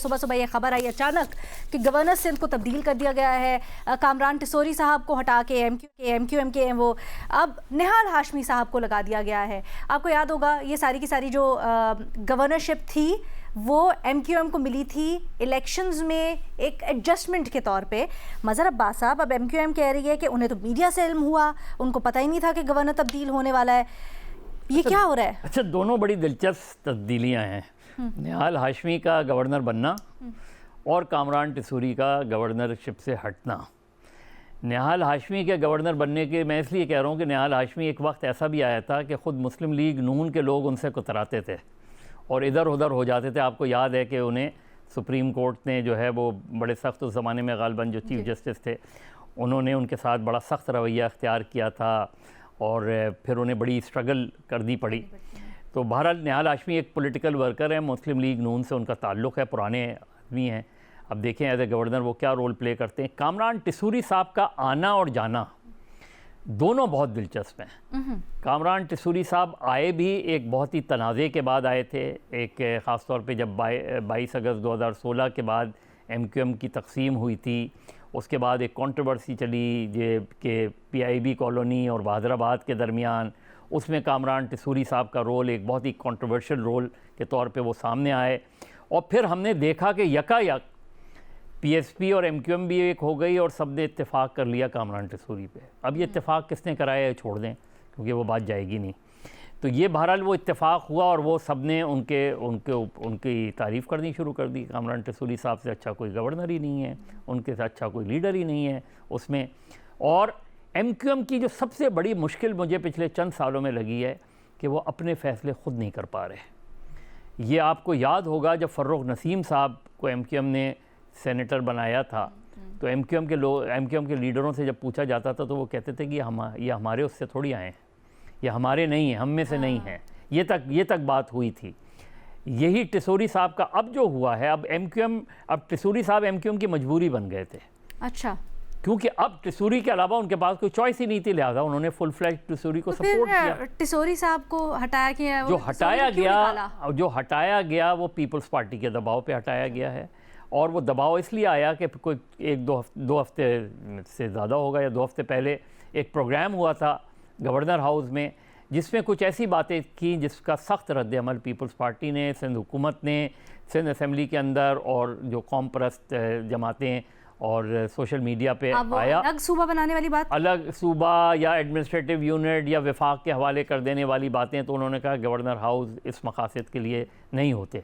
सुबह सुबह ये खबर आई अचानक कि गवर्नर सिंध को तब्दील कर दिया गया है, कामरान टिसोरी साहब को हटा के एमक्यूएम के वो अब निहाल हाशमी साहब को लगा दिया गया है। आपको याद होगा ये सारी की सारी जो गवर्नरशिप थी वो एमक्यूएम को मिली थी इलेक्शंस में एक एडजस्टमेंट के तौर पे। मज़हर अब्बास साहब अब एमक्यूएम कह रही है कि उन्हें तो मीडिया से इल्म हुआ, उनको पता ही नहीं था कि गवर्नर तब्दील होने वाला है। ये क्या हो रहा है? अच्छा, दोनों बड़ी दिलचस्प तब्दीलियां हैं, निहाल हाशमी का गवर्नर बनना और कामरान टिसोरी का गवर्नरशिप से हटना। निहाल हाशमी के गवर्नर बनने के मैं इसलिए कह रहा हूँ कि निहाल हाशमी एक वक्त ऐसा भी आया था कि ख़ुद मुस्लिम लीग नून के लोग उनसे कुतराते थे और इधर उधर हो जाते थे। आपको याद है कि उन्हें सुप्रीम कोर्ट ने जो है वो बड़े सख्त उस ज़माने में गालिबन जो चीफ़ जस्टिस थे उन्होंने उनके साथ बड़ा सख्त रवैया अख्तियार किया था और फिर उन्हें बड़ी स्ट्रगल करनी पड़ी। तो बहरहाल निहाल हाशमी एक पॉलिटिकल वर्कर है, मुस्लिम लीग नून से उनका ताल्लुक़ है, पुराने आदमी हैं। अब देखें एज ए गवर्नर वो क्या रोल प्ले करते हैं। कामरान टिसोरी साहब का आना और जाना दोनों बहुत दिलचस्प हैं। कामरान टिसोरी साहब आए भी एक बहुत ही तनाज़े के बाद आए थे, एक ख़ास तौर पे जब 22 अगस्त 2016 के बाद एमक्यूएम की तकसीम हुई थी। उसके बाद एक कंट्रोवर्सी चली कि पीआईबी कॉलोनी और बहादुराबाद के दरमियान, उसमें कामरान टिसोरी साहब का रोल एक बहुत ही कंट्रोवर्शियल रोल के तौर पे वो सामने आए। और फिर हमने देखा कि यकायक पीएसपी और एमक्यूएम भी एक हो गई और सब ने इत्तेफाक कर लिया कामरान टिसोरी पे। अब ये इत्तेफाक किसने कराया है छोड़ दें, क्योंकि वो बात जाएगी नहीं। तो ये बहरहाल वो इत्तेफाक हुआ और वो सब ने उनकी तारीफ़ करनी शुरू कर दी। कामरान टिसोरी साहब से अच्छा कोई गवर्नर ही नहीं है, उनके से अच्छा कोई लीडर ही नहीं है उसमें। और एमक्यूएम की जो सबसे बड़ी मुश्किल मुझे पिछले चंद सालों में लगी है कि वो अपने फ़ैसले ख़ुद नहीं कर पा रहे। ये आपको याद होगा जब फ़र्रुख नसीम साहब को एमक्यूएम ने सेनेटर बनाया था तो एमक्यूएम के लीडरों से जब पूछा जाता था तो वो कहते थे कि ये हमारे उससे थोड़ी आए हैं, ये हमारे नहीं हैं, हम में से नहीं हैं। ये तक बात हुई थी। यही टिसोरी साहब का अब जो हुआ है, अब टिसोरी साहब एमक्यूएम की मजबूरी बन गए थे। अच्छा, क्योंकि अब टिसोरी के अलावा उनके पास कोई चॉइस ही नहीं थी, लिहाजा उन्होंने फुल फ्लैश टिसोरी को सपोर्ट किया। टिसोरी साहब को हटाया गया, जो हटाया गया वो पीपल्स पार्टी के दबाव पे हटाया गया है। और वो दबाव इसलिए आया कि कोई दो हफ्ते से ज़्यादा होगा या 2 हफ्ते पहले एक प्रोग्राम हुआ था गवर्नर हाउस में जिसमें कुछ ऐसी बातें की जिसका सख्त रद्द अमल पीपल्स पार्टी ने, सिंध हुकूमत ने, सिंध असम्बली के अंदर और जो कौम परस्त जमातें और सोशल मीडिया पे आया। अलग सूबा बनाने वाली बात, अलग सूबा या एडमिनिस्ट्रेटिव यूनिट या विफाक के हवाले कर देने वाली बातें, तो उन्होंने कहा गवर्नर हाउस इस मकासद के लिए नहीं होते।